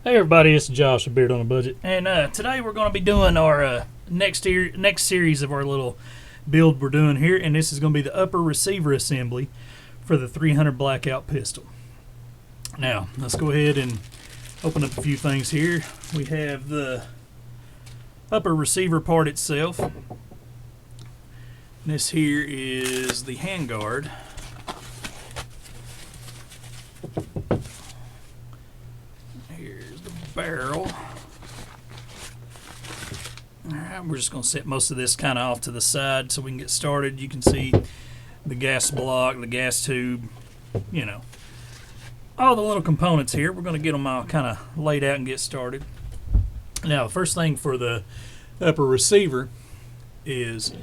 Hey everybody, it's Josh, a Beard on a Budget, and today we're going to be doing our next series of our little build we're doing here, and this is going to be the upper receiver assembly for the 300 blackout pistol. Now, let's go ahead and open up a few things here. We have the upper receiver part itself. This here is the handguard. Here's the barrel. Alright, we're just going to set most of this kind of off to the side so we can get started. You can see the gas block, the gas tube, you know, all the little components here. We're going to get them all kind of laid out and get started. Now, the first thing for the upper receiver is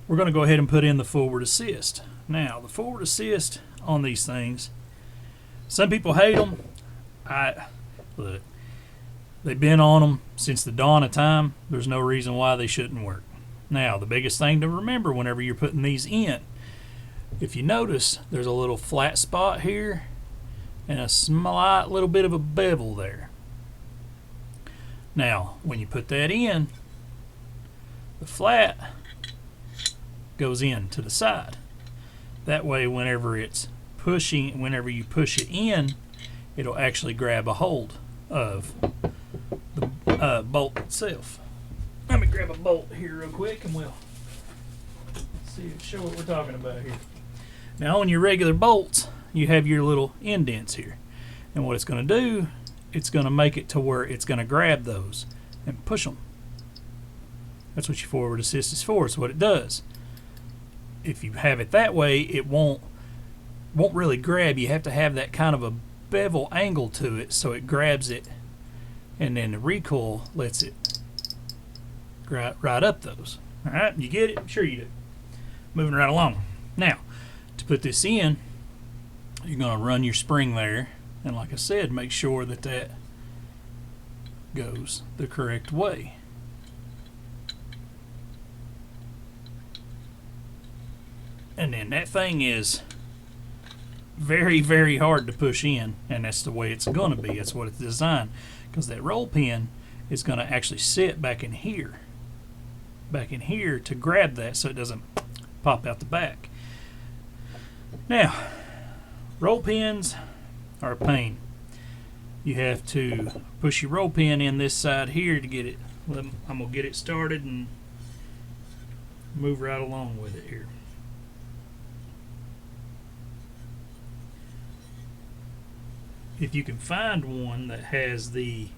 we're going to go ahead and put in the forward assist. Now, the forward assist on these things, some people hate them. Look, they've been on them since the dawn of time. There's no reason why they shouldn't work. Now, the biggest thing to remember whenever you're putting these in, if you notice, there's a little flat spot here and a slight little bit of a bevel there. Now, when you put that in, the flat goes in to the side. That way, whenever it's pushing, whenever you push it in, it'll actually grab a hold of the bolt itself. Let me grab a bolt here real quick and we'll show what we're talking about here. Now, on your regular bolts, you have your little indents here. And what it's going to do, it's going to make it to where it's going to grab those and push them. That's what your forward assist is for. It's what it does. If you have it that way, it won't really grab. You have to have that kind of a bevel angle to it so it grabs it, and then the recoil lets it right up those. Alright, you get it? I'm sure you do. Moving right along. Now, to put this in, you're going to run your spring there, and like I said, make sure that that goes the correct way. And then that thing is very, very hard to push in, and that's the way it's going to be. That's what it's designed, because that roll pin is going to actually sit back in here to grab that so it doesn't pop out the back. Now, roll pins are a pain. You have to push your roll pin in this side here to get it. I'm going to get it started and move right along with it here. If you can find one that has the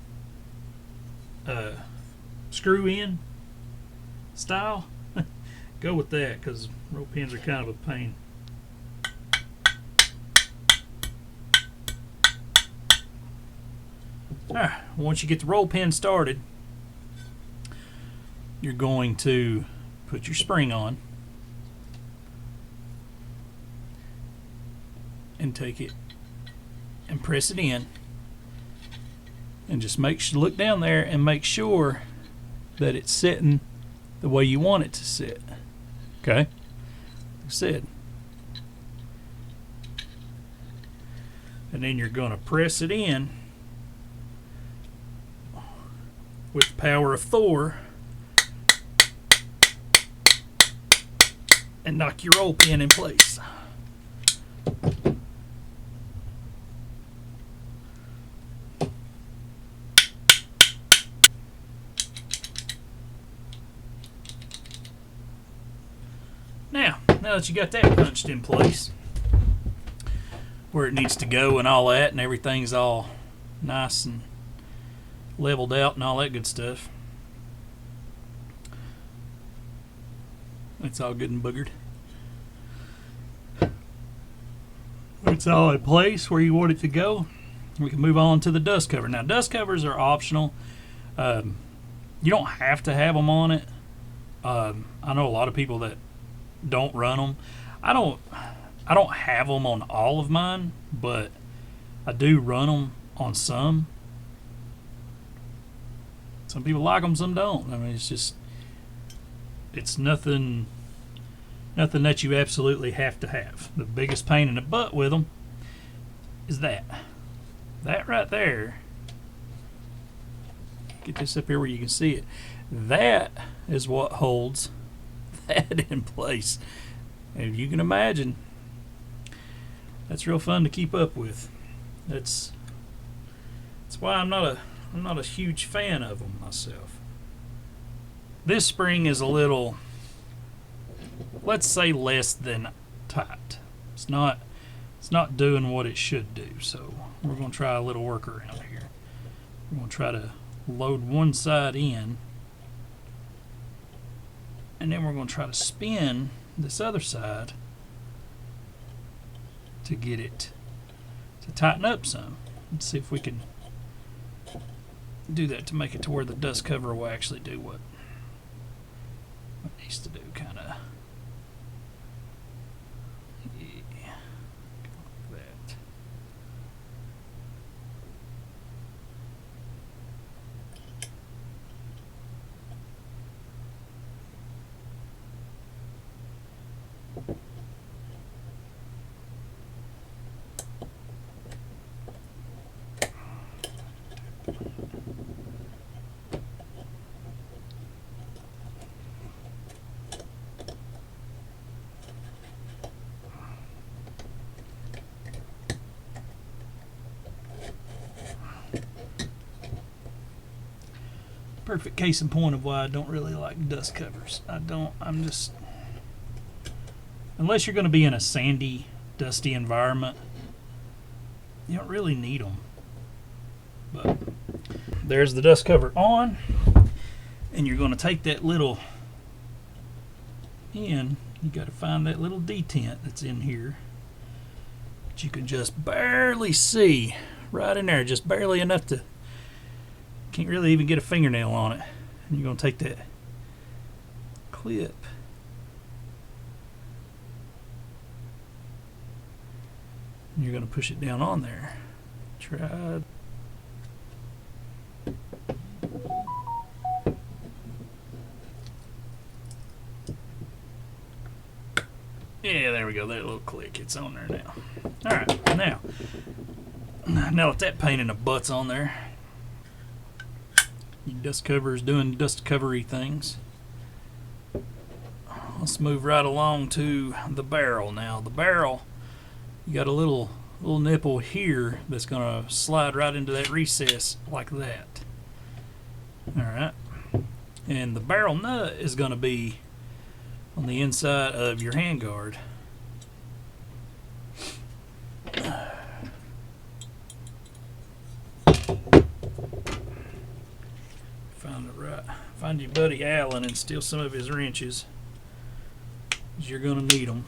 screw in style, go with that, because roll pins are kind of a pain. Alright, once you get the roll pin started, you're going to put your spring on and take it and press it in, and just look down there and make sure that it's sitting the way you want it to sit. Okay, like I said, and then you're going to press it in with the power of Thor and knock your roll pin in place. Now that you got that punched in place where it needs to go and all that, and everything's all nice and leveled out and all that good stuff, it's all good and boogered. It's all in place where you want it to go. We can move on to the dust cover. Now, dust covers are optional. You don't have to have them on it. I know a lot of people that don't run them. I don't have them on all of mine, but I do run them on some. Some people like them, some don't. I mean, it's nothing that you absolutely have to have. The biggest pain in the butt with them is that right there get this up here where you can see it. That is what holds that in place. And you can imagine, that's real fun to keep up with. That's why I'm not a huge fan of them myself. This spring is a little, let's say, less than tight. It's not doing what it should do. So we're going to try a little workaround here. We're going to try to load one side in, and then we're going to try to spin this other side to get it to tighten up some. Let's see if we can do that to make it to where the dust cover will actually do what it needs to do, kind of. Yeah, like that. Perfect case in point of why I don't really like dust covers. I'm just, unless you're going to be in a sandy, dusty environment, you don't really need them. But there's the dust cover on, and you're going to take that little in. You got to find that little detent that's in here that you can just barely see right in there, just barely enough to, can't really even get a fingernail on it. And you're going to take that clip and you're going to push it down on there. Try. Yeah, there we go. That little click, it's on there now. Alright, now that that pain in the butt's on there, your dust cover is doing dust covery things. Let's move right along to the barrel now. The barrel, you got a little nipple here that's going to slide right into that recess like that. Alright. And the barrel nut is going to be on the inside of your handguard. Find your buddy Allen and steal some of his wrenches, because you're going to need them.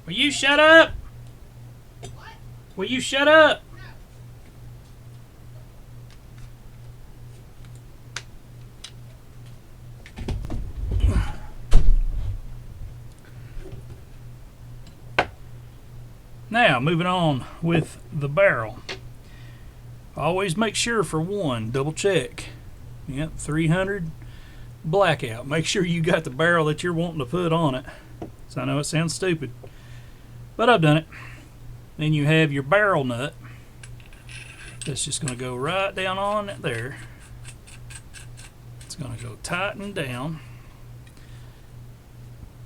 Will you shut up? Will you shut up? Now, moving on with the barrel. Always make sure, for one, double check. Yep, 300 blackout. Make sure you got the barrel that you're wanting to put on it. So I know it sounds stupid, but I've done it. Then you have your barrel nut. That's just going to go right down on it there. It's going to go tighten down.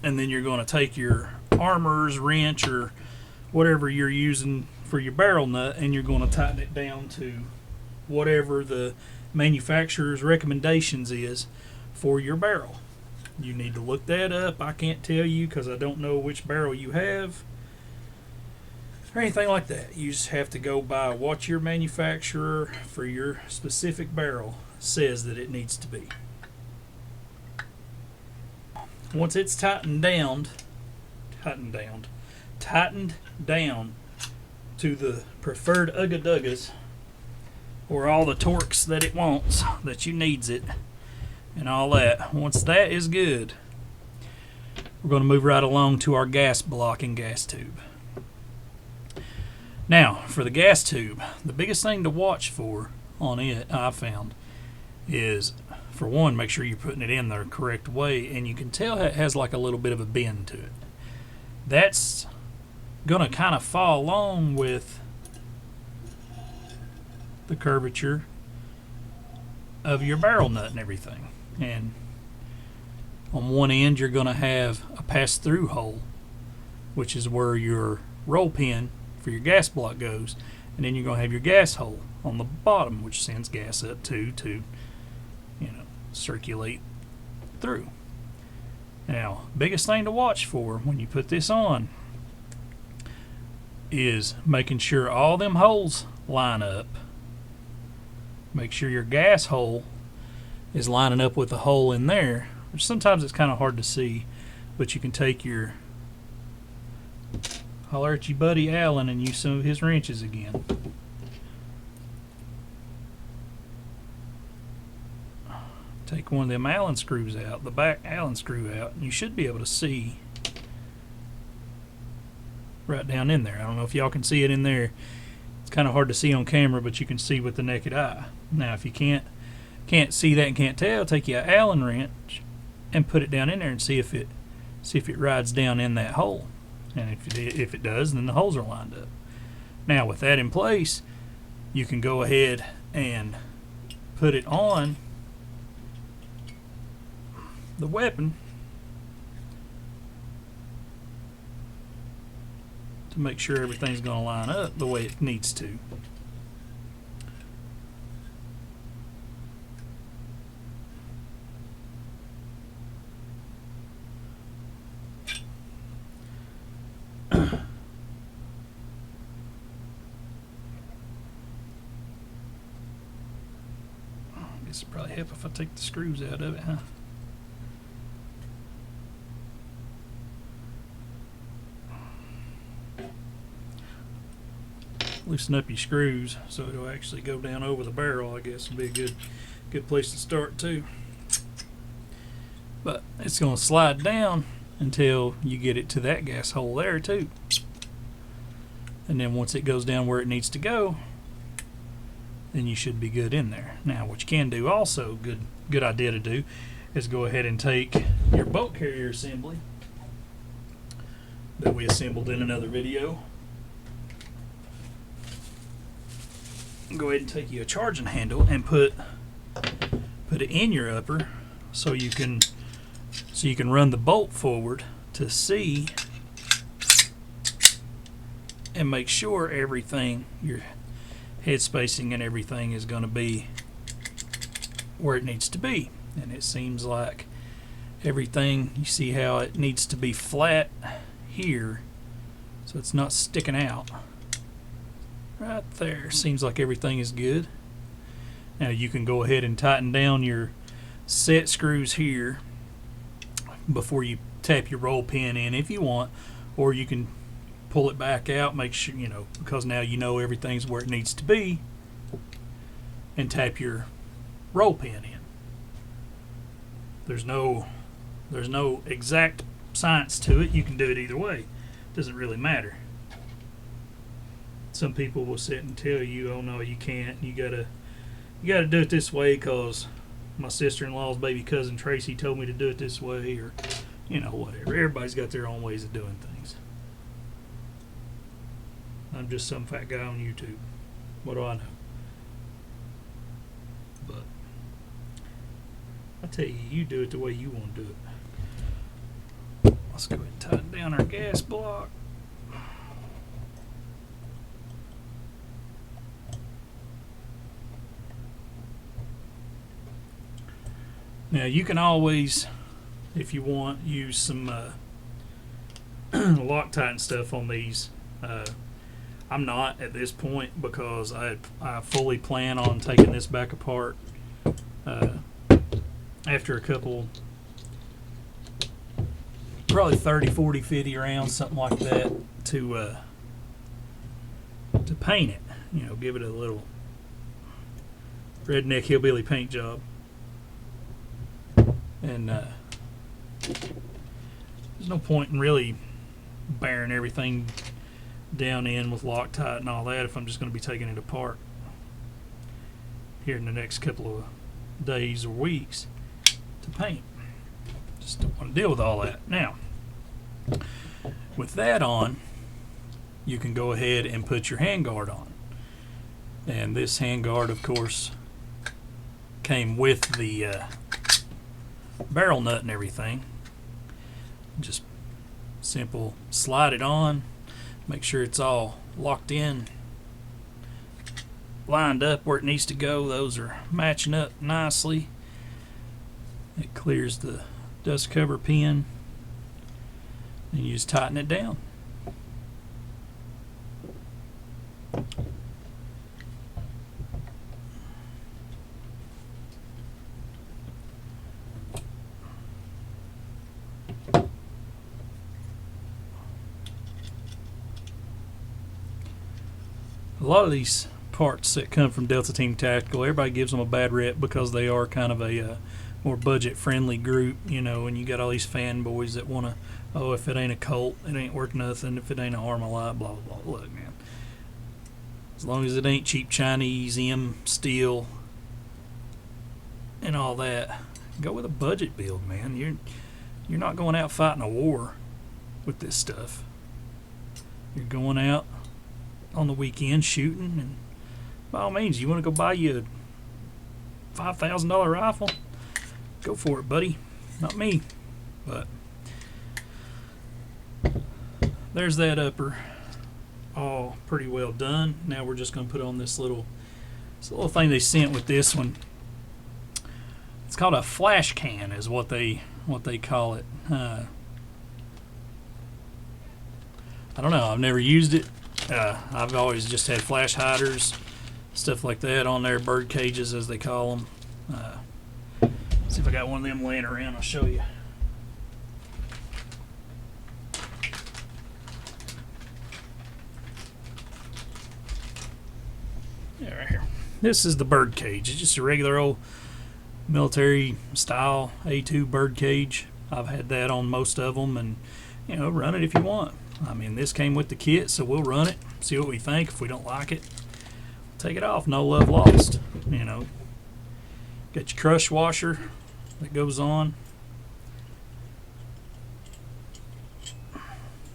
And then you're going to take your armorer's wrench or whatever you're using for your barrel nut, and you're going to tighten it down to whatever the manufacturer's recommendations is for your barrel. You need to look that up. I can't tell you because I don't know which barrel you have or anything like that. You just have to go by what your manufacturer for your specific barrel says that it needs to be. Once it's tightened down to the preferred ugga-duggas, or all the torques that it wants, that you needs it, and all that. Once that is good, we're going to move right along to our gas block and gas tube. Now, for the gas tube, the biggest thing to watch for on it, I found, is, for one, make sure you're putting it in the correct way, and you can tell it has like a little bit of a bend to it. That's going to kind of fall along with the curvature of your barrel nut and everything. And on one end you're going to have a pass-through hole, which is where your roll pin for your gas block goes, and then you're going to have your gas hole on the bottom, which sends gas up to circulate through. Now, biggest thing to watch for when you put this on is making sure all them holes line up. Make sure your gas hole is lining up with the hole in there, which sometimes it's kind of hard to see, but you can take your, holler at your buddy Alan and use some of his wrenches again. Take one of them Allen screws out, the back Allen screw out, and you should be able to see right down in there. I don't know if y'all can see it in there. It's kind of hard to see on camera, but you can see with the naked eye. Now, if you can't see that and can't tell, take your Allen wrench and put it down in there and see if it rides down in that hole. And if it does, then the holes are lined up. Now, with that in place, you can go ahead and put it on the weapon to make sure everything's going to line up the way it needs to. I guess it'd probably help if I take the screws out of it, huh? Loosen up your screws so it'll actually go down over the barrel. I guess would be a good place to start too. But it's going to slide down until you get it to that gas hole there too. And then once it goes down where it needs to go, then you should be good in there. Now, what you can do also, good idea to do, is go ahead and take your bolt carrier assembly that we assembled in another video. Go ahead and take you a charging handle and put it in your upper so you can run the bolt forward to see and make sure everything, your head spacing and everything, is going to be where it needs to be. And it seems like everything, you see how it needs to be flat here so it's not sticking out. Right there, seems like everything is good. Now you can go ahead and tighten down your set screws here before you tap your roll pin in if you want, or you can pull it back out, make sure, because now you know everything's where it needs to be, and tap your roll pin in. There's no exact science to it. You can do it either way. It doesn't really matter. Some people will sit and tell you, oh no, you can't, you gotta do it this way because my sister-in-law's baby cousin Tracy told me to do it this way, or whatever. Everybody's got their own ways of doing things. I'm just some fat guy on YouTube. What do I know? But I tell you, you do it the way you want to do it. Let's go ahead and tighten down our gas block. Now you can always, if you want, use some Loctite and stuff on these. I'm not at this point because I fully plan on taking this back apart after a couple, probably 30, 40, 50 rounds, something like that, to paint it. Give it a little redneck hillbilly paint job. And there's no point in really bearing everything down in with Loctite and all that if I'm just going to be taking it apart here in the next couple of days or weeks to paint. Just don't want to deal with all that. Now, with that on, you can go ahead and put your handguard on. And this handguard, of course, came with the barrel nut and everything. Just simple slide it on, make sure it's all locked in, lined up where it needs to go. Those are matching up nicely. It clears the dust cover pin, and you just tighten it down. A lot of these parts that come from Delta Team Tactical, everybody gives them a bad rep because they are kind of a more budget-friendly group, you know, and you got all these fanboys that want to, oh, if it ain't a Colt, it ain't worth nothing. If it ain't a Armalite, blah, blah, blah. Look, man, as long as it ain't cheap Chinese, M steel, and all that, go with a budget build, man. You're not going out fighting a war with this stuff. You're going out on the weekend shooting, and by all means, you want to go buy you a $5,000 rifle, go for it, buddy. Not me. But there's that upper, all pretty well done. Now we're just going to put on this little thing they sent with this one. It's called a flash can, is what they call it. I don't know. I've never used it. I've always just had flash hiders, stuff like that on there, bird cages as they call them. See if I got one of them laying around. I'll show you. Yeah, right here. This is the bird cage. It's just a regular old military style A2 bird cage. I've had that on most of them, and you know, run it if you want. I mean, this came with the kit, so we'll run it, see what we think. If we don't like it, take it off. No love lost. You know, got your crush washer that goes on.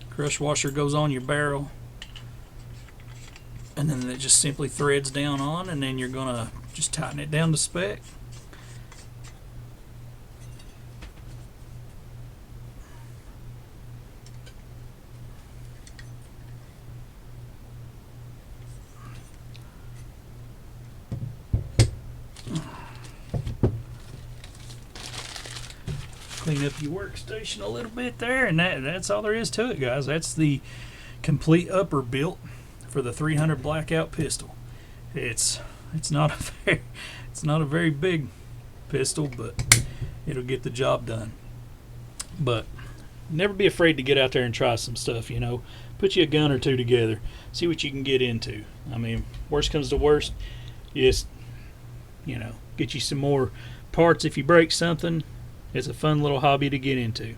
Crush washer goes on your barrel, and then it just simply threads down on, and then you're gonna just tighten it down to spec. Clean up your workstation a little bit there, and that's all there is to it, guys. That's the complete upper built for the 300 blackout pistol. It's not a very big pistol, but it'll get the job done. But never be afraid to get out there and try some stuff. You know, put you a gun or two together, see what you can get into. I mean, worst comes to worst, just, you know, get you some more parts if you break something. It's a fun little hobby to get into.